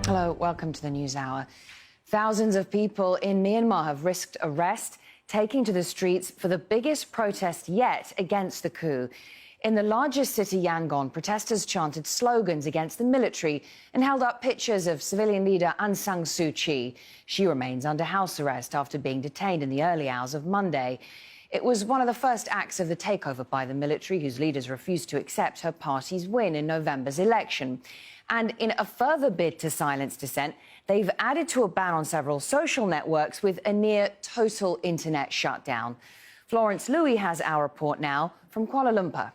Hello, welcome to the News Hour. Thousands of people in Myanmar have risked arrest, taking to the streets for the biggest protest yet against the coup. In the largest city, Yangon, protesters chanted slogans against the military and held up pictures of civilian leader Aung San Suu Kyi. She remains under house arrest after being detained in the early hours of Monday. It was one of the first acts of the takeover by the military, whose leaders refused to accept her party's win in November's election. And in a further bid to silence dissent, they've added to a ban on several social networks with a near total internet shutdown. Florence Louis has our report now from Kuala Lumpur.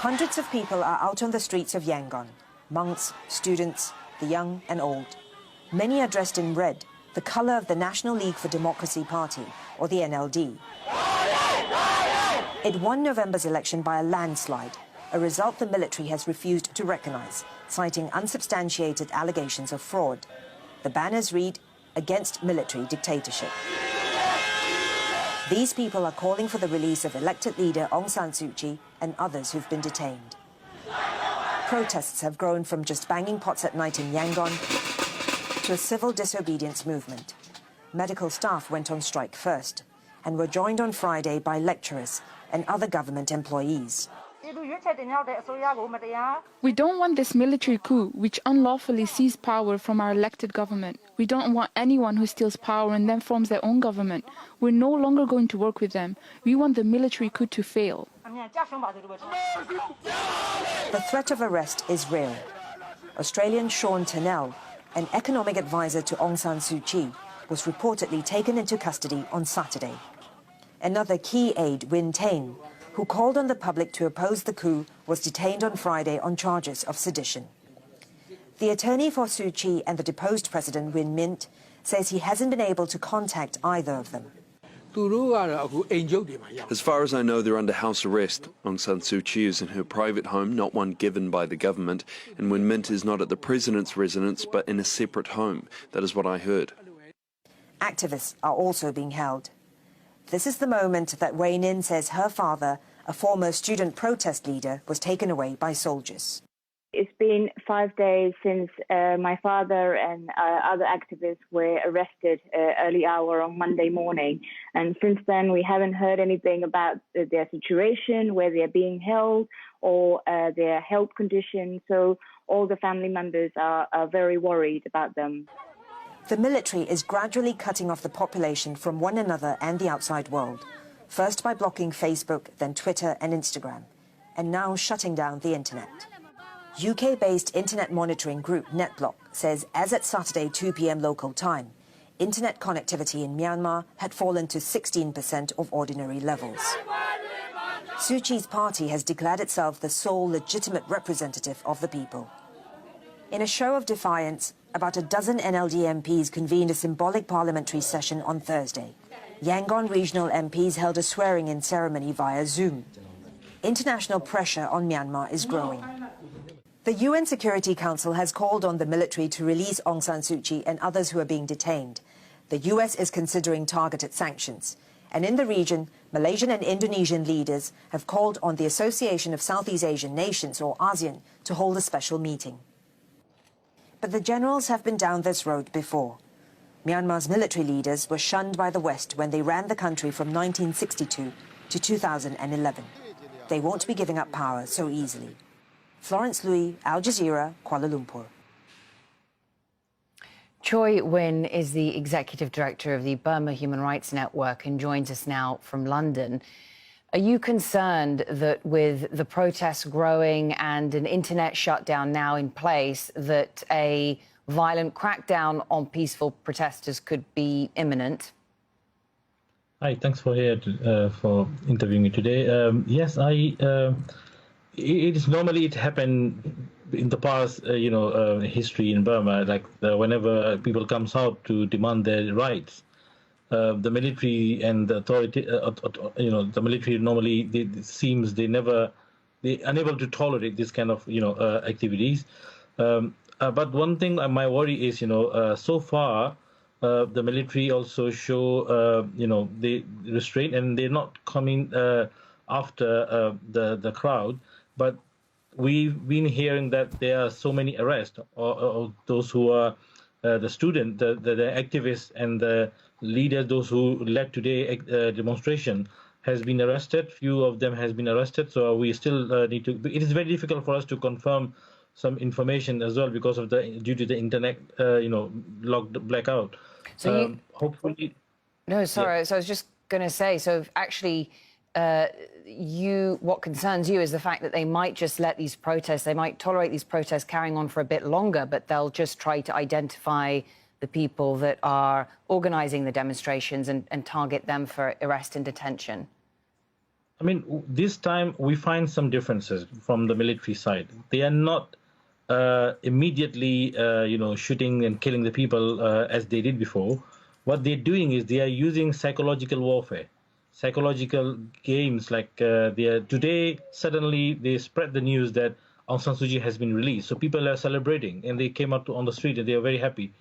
Hundreds of people are out on the streets of Yangon. Monks, students, the young and old. Many are dressed in red, the colour of the National League for Democracy Party, or the NLD. It won November's election by a landslide, a result the military has refused to recognise, citing unsubstantiated allegations of fraud. The banners read, "Against military dictatorship." These people are calling for the release of elected leader Aung San Suu Kyi and others who've been detained. Protests have grown from just banging pots at night in Yangon to a civil disobedience movement. Medical staff went on strike first and were joined on Friday by lecturers and other government employees. We don't want this military coup, which unlawfully seized power from our elected government. We don't want anyone who steals power and then forms their own government. We're no longer going to work with them. We want the military coup to fail. The threat of arrest is real. Australian Sean Turnell, an economic advisor to Aung San Suu Kyi, was reportedly taken into custody on Saturday. Another key aide, Win Tain, who called on the public to oppose the coup, was detained on Friday on charges of sedition. The attorney for Suu Kyi and the deposed president, Win Myint, says he hasn't been able to contact either of them. As far as I know, they're under house arrest. Aung San Suu Kyi is in her private home, not one given by the government, and Win Myint is not at the president's residence, but in a separate home. That is what I heard. Activists are also being held. This is the moment that Wei Nin says her father, a former student protest leader, was taken away by soldiers. It's been 5 days since my father and other activists were arrested early hour on Monday morning. And since then, we haven't heard anything about their situation, where they're being held, or their health condition. So all the family members are very worried about them. The military is gradually cutting off the population from one another and the outside world, first by blocking Facebook, then Twitter and Instagram, and now shutting down the internet. UK-based internet monitoring group NetBlock says as at Saturday 2 p.m. local time, internet connectivity in Myanmar had fallen to 16% of ordinary levels. Suu Kyi's party has declared itself the sole legitimate representative of the people. In a show of defiance, about a dozen NLD MPs convened a symbolic parliamentary session on Thursday. Yangon regional MPs held a swearing-in ceremony via Zoom. International pressure on Myanmar is growing. The UN Security Council has called on the military to release Aung San Suu Kyi and others who are being detained. The US is considering targeted sanctions. And in the region, Malaysian and Indonesian leaders have called on the Association of Southeast Asian Nations, or ASEAN, to hold a special meeting. But the generals have been down this road before. Myanmar's military leaders were shunned by the West when they ran the country from 1962 to 2011. They won't be giving up power so easily. Florence Louis, Al Jazeera, Kuala Lumpur. Choi Win is the executive director of the Burma Human Rights Network and joins us now from London. Are you concerned that with the protests growing and an internet shutdown now in place, that a violent crackdown on peaceful protesters could be imminent? Hi, thanks for interviewing me today. Yes, it happened in the past, history in Burma, like whenever people comes out to demand their rights, the military and the authority, the military normally they're unable to tolerate this kind of activities. But one thing my worry is, so far the military also show the restraint, and they're not coming after the crowd, but we've been hearing that there are so many arrests, or those who are the student, the activists and the leaders, those who led today demonstration, has been arrested. Few of them has been arrested. So we still need to. It is very difficult for us to confirm some information as well because of due to the internet, blackout. So hopefully. No, sorry. Yeah. So I was just going to say. So actually, what concerns you is the fact that they might just let these protests. They might tolerate these protests carrying on for a bit longer, but they'll just try to identify the people that are organising the demonstrations and target them for arrest and detention. I mean, this time we find some differences from the military side. They are not immediately, shooting and killing the people as they did before. What they're doing is they are using psychological warfare, psychological games. Like today, suddenly they spread the news that Aung San Suu Kyi has been released. So people are celebrating and they came out on the street and they are very happy.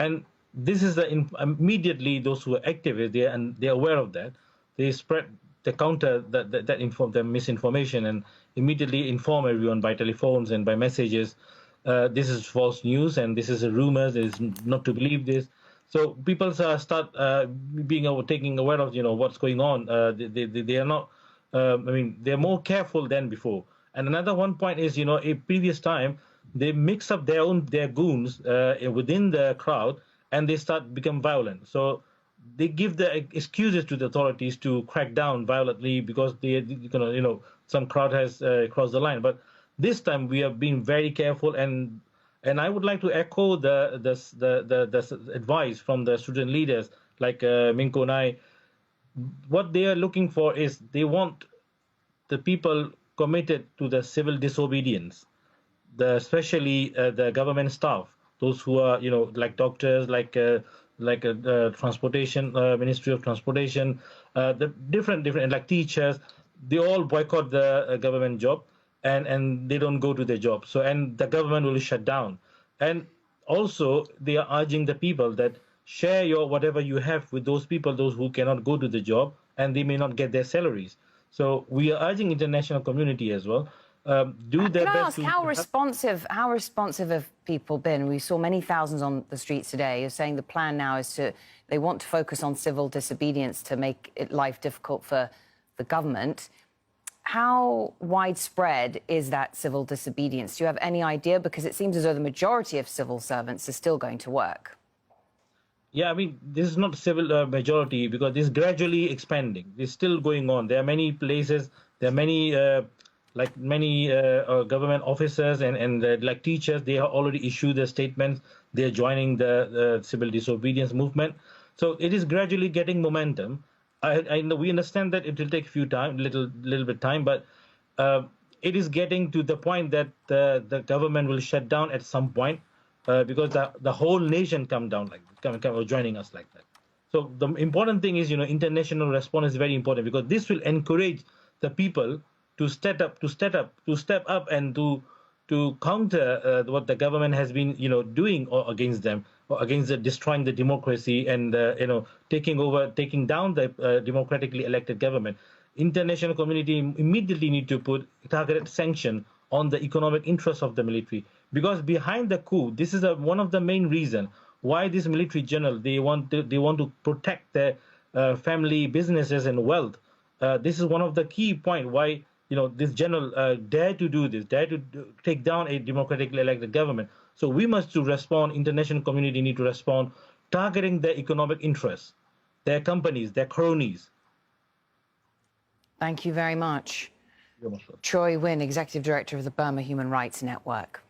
And this is immediately those who are activists, they're aware of that. They spread the counter that misinformation and immediately inform everyone by telephones and by messages. This is false news and this is a rumor. There is not to believe this. So people start taking aware of what's going on. They are not. They're more careful than before. And another one point is a previous time they mix up their goons within the crowd and they become violent. So they give the excuses to the authorities to crack down violently because some crowd has crossed the line. But this time we have been very careful, and I would like to echo the advice from the student leaders like Minko Nai. What they are looking for is they want the people committed to the civil disobedience, especially the government staff, those who are like doctors, like transportation, Ministry of Transportation, the different like teachers. They all boycott the government job and they don't go to their job. So and the government will shut down. And also they are urging the people that share whatever you have with those people, those who cannot go to the job and they may not get their salaries. So we are urging international community as well. Do their best. Can I ask how responsive have people been? We saw many thousands on the streets today. You're saying the plan now is they want to focus on civil disobedience to make life difficult for the government. How widespread is that civil disobedience? Do you have any idea? Because it seems as though the majority of civil servants are still going to work. Yeah, I mean, this is not civil majority because this is gradually expanding. It's still going on. There are many places, there are many government officers and like teachers, they have already issued their statements. They're joining the civil disobedience movement. So it is gradually getting momentum. I know we understand that it will take little bit time, but it is getting to the point that the government will shut down at some point because the whole nation come joining us like that. So the important thing is, international response is very important because this will encourage the people to step up and to counter what the government has been doing against them, or against destroying the democracy and taking down the democratically elected government. International community immediately need to put targeted sanction on the economic interests of the military, because behind the coup, this is one of the main reasons why this military general they want to protect their family businesses and wealth. This is one of the key points why this general dare to do this, dare to take down a democratically elected government. So we must respond, international community need to respond, targeting their economic interests, their companies, their cronies. Thank you very much. Choi Win, Executive Director of the Burma Human Rights Network.